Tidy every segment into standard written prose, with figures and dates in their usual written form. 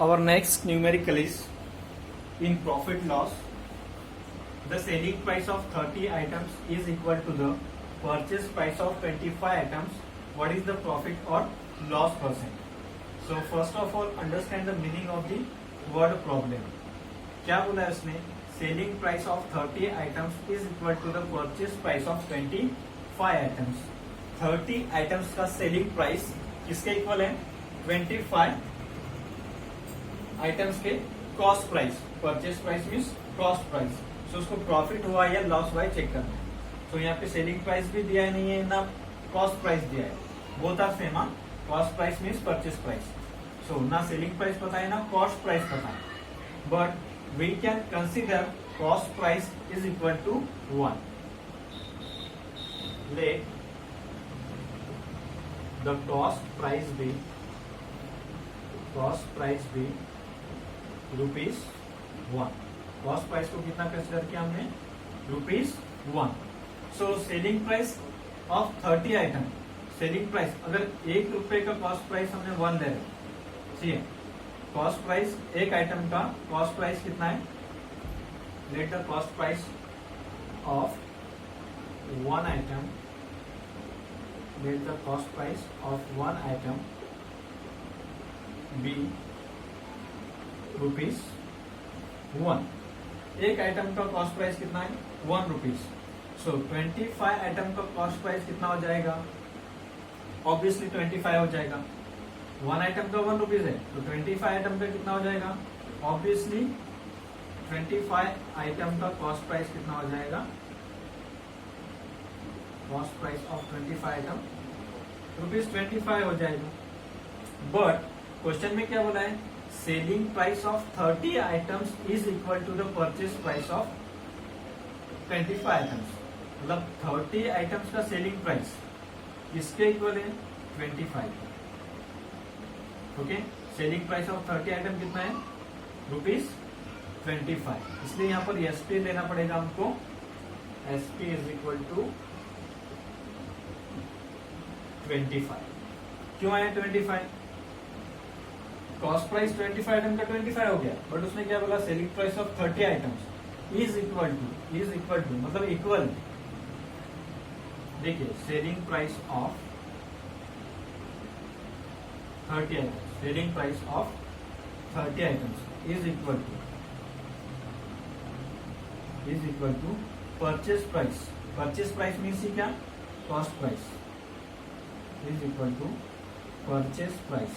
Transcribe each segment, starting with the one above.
Our next numerical is in profit loss. The selling price of 30 items is equal to the purchase price of 25 items. What is the profit or loss percent? So first of all, understand the meaning of the word problem. क्या बोला है उसने? Selling price of 30 items is equal to the purchase price of 25 items. 30 items का selling price किसके equal है? 25 items के cost price. Purchase price means cost price. So उसको profit हुआ या लॉस हुआ चेक करना है. तो यहाँ पे सेलिंग प्राइस भी दिया है नहीं है ना कॉस्ट प्राइस दिया है. Both are same. Cost price means purchase price. So ना सेलिंग प्राइस पता है ना कॉस्ट प्राइस पता है. But we can consider cost price is equal to 1. Let the cost price be ₹1. Cost price को कितना कंसिडर किया हमने? ₹1. So selling price of 30 item. Selling price अगर ₹1 का कॉस्ट प्राइस हमने 1 ले रहे, ठीक है. कॉस्ट प्राइस एक आइटम का कॉस्ट प्राइस कितना है? Let the cost price of 1 item. Let the cost price of 1 item be ₹1. एक आइटम का कॉस्ट प्राइस कितना है? ₹1. सो 25 आइटम का कॉस्ट प्राइस कितना हो जाएगा? ऑब्वियसली 25 हो जाएगा. 1 आइटम का ₹1 है तो 25 आइटम का कितना हो जाएगा? ऑब्वियसली 25 आइटम का कॉस्ट प्राइस कितना हो जाएगा? कॉस्ट प्राइस ऑफ 25 आइटम ₹25 हो जाएगा. बट क्वेश्चन में क्या बोला है? Selling price of 30 items is equal to the purchase price of 25 items. मतलब 30 आइटम्स का सेलिंग प्राइस किसके इक्वल है? 25. Okay. Selling price of 30 item कितना है? ₹25. इसलिए यहां पर एसपी लेना पड़ेगा हमको. SP is equal to 25. क्यों आया 25? कॉस्ट प्राइस 25 आइटम का 25 हो गया. बट उसने क्या बोला? Selling price of 30 items is equal to मतलब इक्वल. देखिए selling price of 30 items. Selling price of 30 items is equal to purchase price. Purchase price means क्या? Cost price is equal to purchase price,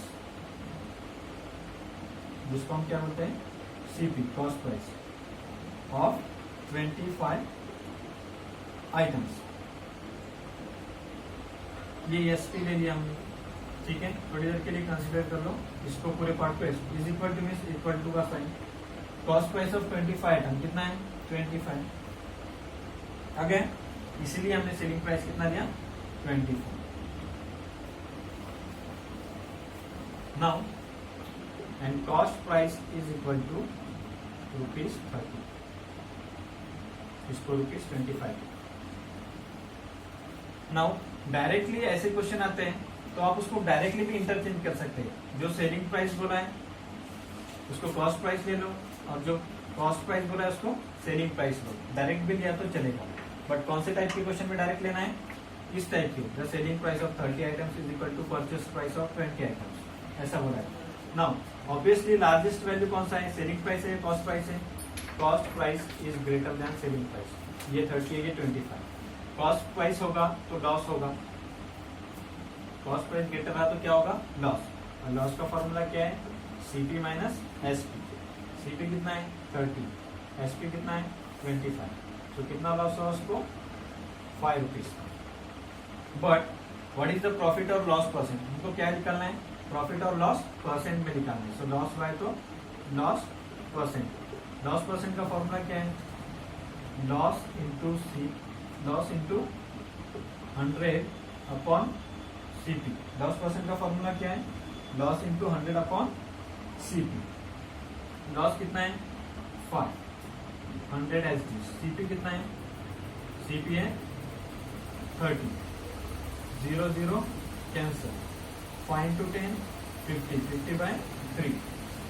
जिसको हम क्या बोलते हैं? CP, cost price of 25 items. ये SP ले लिया हमने. ठीक है. थोड़ी देर के लिए कंसिडर कर लो इसको. पूरे पार्ट पे is equal to means equal to का sign. Cost price of 25 item कितना है? 25. अगेन इसीलिए हमने सेलिंग प्राइस कितना दिया? 24. Now and cost price is equal to ₹30. इसको ₹25. नाउ डायरेक्टली ऐसे क्वेश्चन आते हैं तो आप उसको डायरेक्टली भी इंटरचेंज कर सकते हैं. जो सेलिंग प्राइस बोला है उसको कॉस्ट प्राइस ले लो और जो कॉस्ट प्राइस बोला है उसको सेलिंग प्राइस लो. डायरेक्ट भी लिया तो चलेगा. बट कौन से टाइप के क्वेश्चन में डायरेक्ट लेना है? इस टाइप के. The selling price of 30 items is equal to purchase price of 20 items. ऐसा बोला है. नाउ ऑब्वियसली लार्जेस्ट वैल्यू कौन सा है? सेलिंग प्राइस है, कॉस्ट प्राइस है? Cost price is greater than selling price. ये 30 है, ये 25. कॉस्ट प्राइस होगा तो लॉस होगा. कॉस्ट प्राइस ग्रेटर रहा तो क्या होगा? लॉस. और लॉस का फॉर्मूला क्या है? CP minus SP. सीपी कितना है? 30. एसपी कितना है? 25. तो कितना लॉस हुआ उसको? ₹5. But what is the profit और लॉस परसेंट? हमको क्या निकालना है? प्रॉफिट और लॉस परसेंट में निकालना है. सो लॉस हुआ है तो लॉस परसेंट. लॉस परसेंट का फॉर्मूला क्या है? Loss into 100 upon CP. Loss percent का फॉर्मूला क्या है? Loss into 100 upon CP. Loss कितना है? 5. 100 एज डी. सीपी कितना है? सीपी है 30. 0 0 cancel. 5 into 10 50. 50 by 3.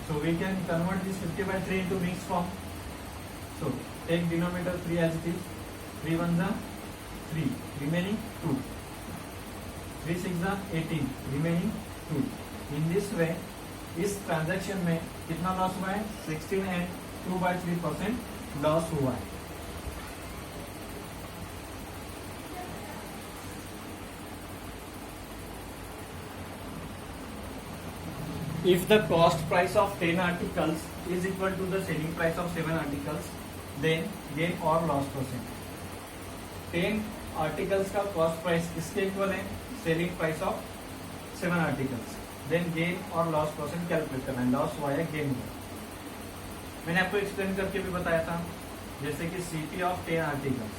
So we can convert this 50/3 into mixed form. So take denominator 3 as it is. 3 1 जा 3, remaining 2. 3 6 जा 18, remaining 2. In this way, इस transaction में कितना लॉस हुआ है? 16 and 2/3% लॉस हुआ है. If the cost price of 10 articles is equal to the selling price of 7 articles, then gain or loss percent. 10 articles का cost price किसके इक्वल है? Selling price of 7 articles. Then gain और loss percent calculate करना है. Loss हुआ या gain हुआ. मैंने आपको एक्सप्लेन करके भी बताया था, जैसे कि CP of 10 articles,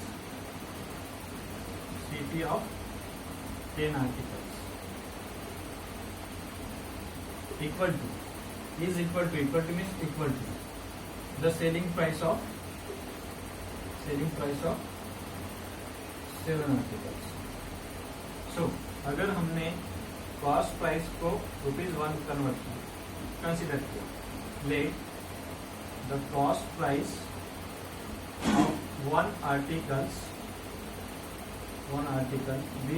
CP of 10 articles equal to is equal to means equal to the selling price of 7 articles. So अगर हमने कॉस्ट प्राइस को ₹1 कन्वर्ट किया, कंसिडर किया, late the cost price of one article be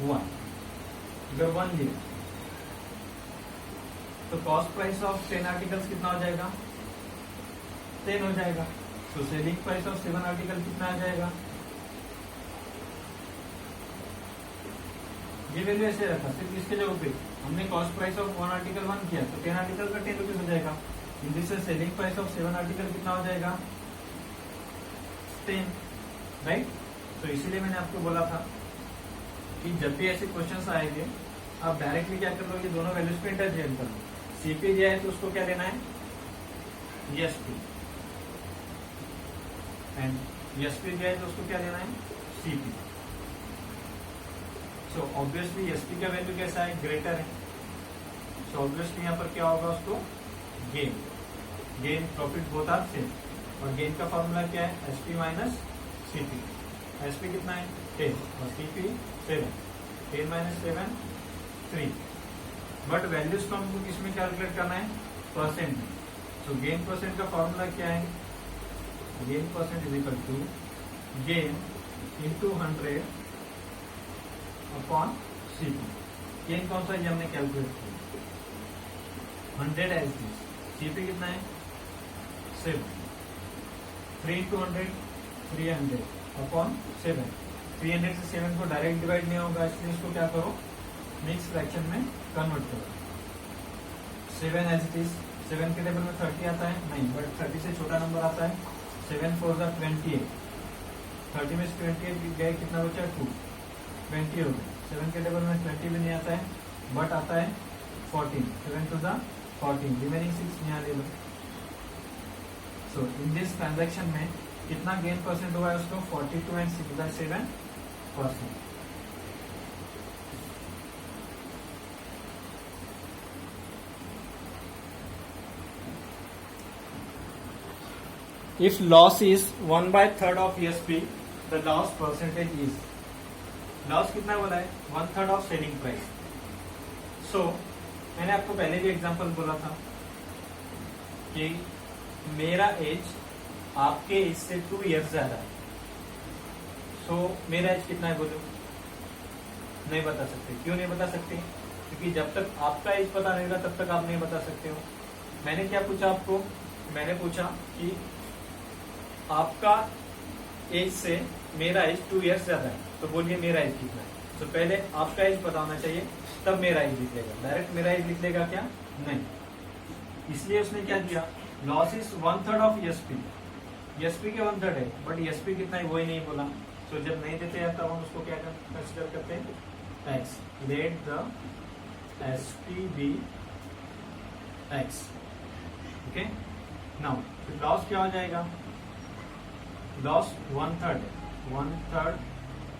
₹1. अगर 1 दिया तो cost price of 10 articles कितना हो जाएगा? 10 हो जाएगा. तो सेलिंग प्राइस ऑफ 7 आर्टिकल कितना आ जाएगा? ये वैल्यू ऐसे रखा, सिर्फ इसके जगह पे हमने कॉस्ट प्राइस ऑफ 1 आर्टिकल 1 किया तो 10 आर्टिकल का 10 रुपीज हो जाएगा. जिससे सेलिंग प्राइस ऑफ 7 आर्टिकल कितना हो जाएगा? 10, राइट. तो इसीलिए मैंने आपको बोला था कि जब भी ऐसे क्वेश्चंस आएंगे आप डायरेक्टली क्या कर लो, ये दोनों वैल्यूज पे इंटरचेंज कर लो. सीपी दिया है तो उसको क्या लेना है? एसपी. एंड एसपी दिया है तो उसको क्या लेना है? सीपी. सो ऑब्वियसली एसपी का वैल्यू कैसा है? ग्रेटर है. सो ऑब्वियसली यहाँ पर क्या होगा? उसको gain profit both are same. और गेन का फॉर्मूला क्या है? SP minus CP. एसपी कितना है? 10 और सीपी 7. 10 - 7 3. बट वैल्यूज को हमको किसमें कैलकुलेट करना है? परसेंट में. सो गेन परसेंट का फॉर्मूला क्या है? Gain percent is equal to gain into 100 upon CP. Gain कौन सा? ये हमने कैलकुलेट किया 100 एज दिस. सीपी कितना है? 7. 3 × 100 300 अपॉन 7. 300 से 7 को डायरेक्ट डिवाइड नहीं होगा, इसलिए इसको क्या करो? मिक्स फ्रैक्शन में कन्वर्ट करो. 7 एज इट इज. 7 के टेबल में 30 आता है? नहीं, बट 30 से छोटा नंबर आता है. 7 4 × 28. 30 में से 28 गए, कितना बचा? 2. 20 हो गए. 7 के टेबल में 20 भी नहीं आता है, बट आता है 14. 7 2 × 14. रिमेनिंग 6 यहाँ ले लो. सो इन दिस ट्रांजेक्शन में कितना गेन परसेंट हुआ है? उसको 42 and 6/7%. If loss is 1/3 of ESP, the loss percentage is. Loss कितना बोला है? 1/3 ऑफ सेलिंग प्राइस. सो मैंने आपको पहले भी एग्जांपल बोला था कि मेरा एज आपके एज से 2 years ज्यादा है. सो मेरा एज कितना है बोलो? नहीं बता सकते. क्यों नहीं बता सकते? क्योंकि जब तक आपका एज पता नहीं होगा तब तक आप नहीं बता सकते हो. मैंने क्या पूछा आपको? मैंने पूछा कि आपका एज से मेरा एज 2 years ज्यादा है, तो बोलिए मेरा एज कितना है. तो पहले आपका एज पता होना चाहिए, तब मेरा एज लिख लेगा. डायरेक्ट मेरा एज लिख लेगा क्या? नहीं. इसलिए उसने क्या दिया? Loss is 1/3 of ESP. ESP के 1/3 है, बट ESP कितना है वही नहीं बोला. तो जब नहीं देते हैं तब हम उसको क्या कंसिडर करते हैं? X. Let the SP be x. Okay. Now loss क्या हो जाएगा? लॉस 1/3 है. 1/3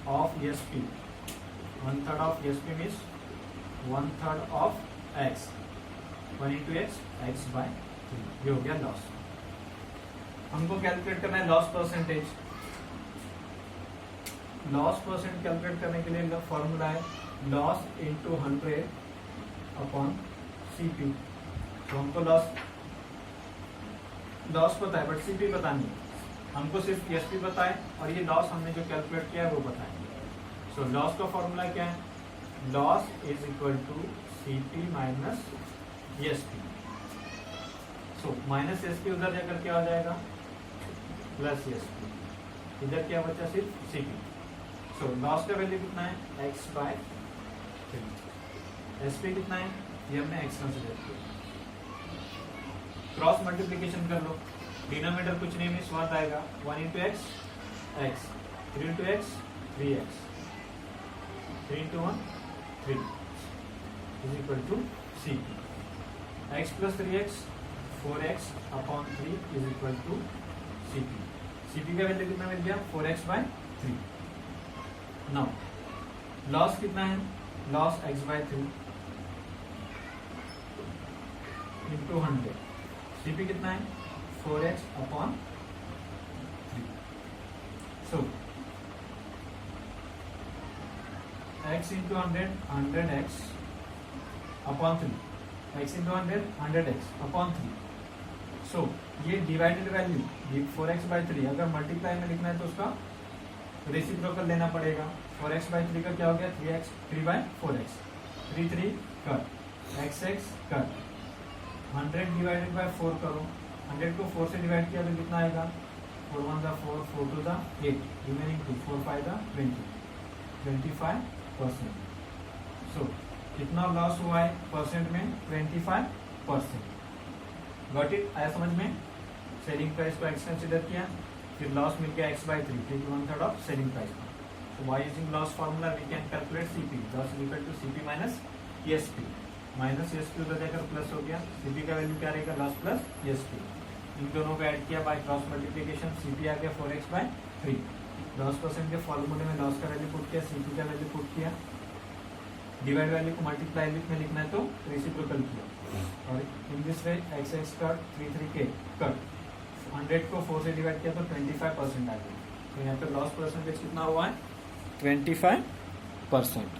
of ESP. 1/3 of ESP means 1/3 of x. 1 × x, x/3. ये हो गया लॉस. हमको कैलकुलेट करना है loss percentage. Loss percent calculate करने के लिए फॉर्मूला है लॉस इंटू 100 अपॉन CP. तो हमको लॉस पता है बट सीपी पता नहीं, हमको सिर्फ एसपी पता है और ये लॉस हमने जो कैलकुलेट किया है वो पता है। सो लॉस का फॉर्मूला क्या है, loss is equal to CP minus SP. So minus SP उधर जाकर क्या हो जाएगा, प्लस एसपी, इधर क्या बचा सिर्फ सीपी। सो लॉस का वैल्यू कितना है, x/3, एसपी कितना है, ये हमने x कंसिडर किया। क्रॉस मल्टीप्लीकेशन कर लो, डिनोमिनेटर कुछ नहीं में स्वाद आएगा, 1 into x x, 3 into x 3x, 3 into 1 3 is equal to CP. x plus 3x 4x upon 3 is equal to CP. CP का वैल्यू कितना मिल गया, 4x/3। नाउ लॉस कितना है, लॉस x/3 इंटू 100, सीपी कितना है 4x अपॉन 3। सो x into 100 100x upon 3, x into 100 100x upon 3। सो ये divided value ये 4x/3 अगर मल्टीप्लाई में लिखना है तो उसका रेसिप्रोकल लेना पड़ेगा। 4x/3 का क्या हो गया, 3x, 3/4x, 3 3 cut, x cut, 100 divided by 4 करो, 100 को 4 से डिवाइड किया तो कितना आएगा, 4 1 जा 4, 4 2 जा 8, रिमेनिंग 2, 4 5 जा 20, 25%। सो कितना लॉस हुआ है परसेंट में, 25%। गॉट इट, आया समझ में। सेलिंग प्राइस को x कंसिडर किया, फिर लॉस मिल गया x/3, 1/3 of selling price. So by using loss formula we can calculate CP. Loss is equal to CP minus ESP. Minus ESP उधर जाकर प्लस हो गया, CP का वैल्यू क्या रहेगा, लॉस प्लस ESP। इन दोनों को ऐड किया बाय क्रॉस मल्टीप्लिकेशन, CP आ गया 4x/3। लॉस परसेंट के फॉर्मूले में लॉस का वैल्यू पुट किया, CP का वैल्यू पुट किया, डिवाइड वैल्यू को मल्टीप्लाई विथ में लिखना है तो रेसिप्रोकल किया, और in this way x cut 3 3 के कट, 100 को 4 से डिवाइड किया तो 25% आ गया। तो यहाँ पे लॉस परसेंटेज कितना हुआ है, 25%।